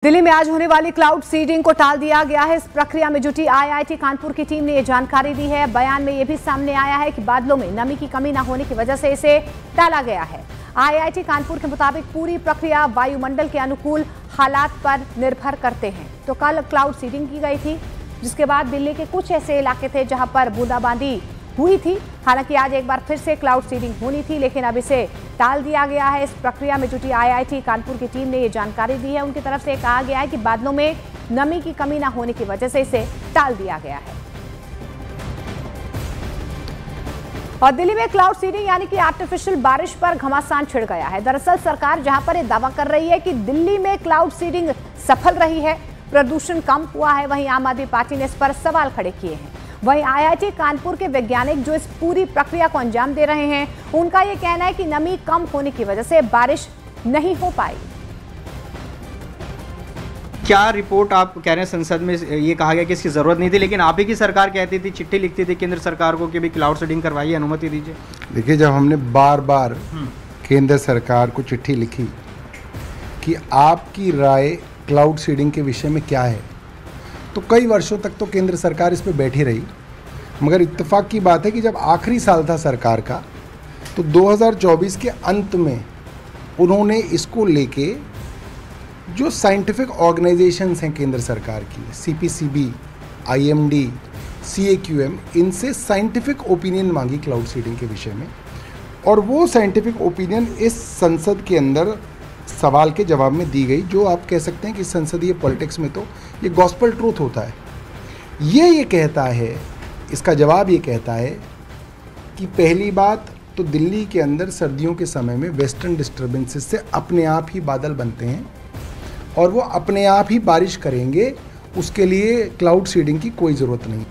दिल्ली में आज होने वाली क्लाउड सीडिंग को टाल दिया गया है। इस प्रक्रिया में जुटी आईआईटी कानपुर की टीम ने यह जानकारी दी है। बयान में यह भी सामने आया है कि बादलों में नमी की कमी न होने की वजह से इसे टाला गया है। आईआईटी कानपुर के मुताबिक पूरी प्रक्रिया वायुमंडल के अनुकूल हालात पर निर्भर करते हैं। तो कल क्लाउड सीडिंग की गई थी, जिसके बाद दिल्ली के कुछ ऐसे इलाके थे जहां पर बूंदाबांदी हुई थी। हालांकि आज एक बार फिर से क्लाउड सीडिंग होनी थी, लेकिन अब इसे टाल दिया गया है। इस प्रक्रिया में जुटी आईआईटी कानपुर की टीम ने ये जानकारी दी है। उनकी तरफ से कहा गया है कि बादलों में नमी की कमी न होने की वजह से इसे टाल दिया गया है। और दिल्ली में क्लाउड सीडिंग यानी कि आर्टिफिशियल बारिश पर घमासान छिड़ गया है। दरअसल सरकार जहां पर यह दावा कर रही है कि दिल्ली में क्लाउड सीडिंग सफल रही है, प्रदूषण कम हुआ है, वहीं आम आदमी पार्टी ने इस पर सवाल खड़े किए हैं। वहीं आईआईटी कानपुर के वैज्ञानिक जो इस पूरी प्रक्रिया को अंजाम दे रहे हैं, उनका यह कहना है कि नमी कम होने की वजह से बारिश नहीं हो पाई। क्या रिपोर्ट आप कह रहे हैं संसद में ये कहा गया कि इसकी जरूरत नहीं थी, लेकिन आप ही की सरकार कहती थी, चिट्ठी लिखती थी केंद्र सरकार को कि भी क्लाउड सीडिंग करवाइए, अनुमति दीजिए। देखिए, जब हमने बार बार केंद्र सरकार को चिट्ठी लिखी कि आपकी राय क्लाउड सीडिंग के विषय में क्या है, तो कई वर्षों तक तो केंद्र सरकार इस पे बैठी रही। मगर इत्तेफाक की बात है कि जब आखिरी साल था सरकार का, तो 2024 के अंत में उन्होंने इसको लेके जो साइंटिफिक ऑर्गेनाइजेशंस हैं केंद्र सरकार की, CPCB, IMD, CAQM, इनसे साइंटिफिक ओपिनियन मांगी क्लाउड सीडिंग के विषय में। और वो साइंटिफिक ओपिनियन इस संसद के अंदर सवाल के जवाब में दी गई। जो आप कह सकते हैं कि संसदीय पॉलिटिक्स में तो ये गॉस्पेल ट्रूथ होता है। ये कहता है, इसका जवाब ये कहता है कि पहली बात तो दिल्ली के अंदर सर्दियों के समय में वेस्टर्न डिस्टर्बेंसेस से अपने आप ही बादल बनते हैं और वो अपने आप ही बारिश करेंगे, उसके लिए क्लाउड सीडिंग की कोई ज़रूरत नहीं।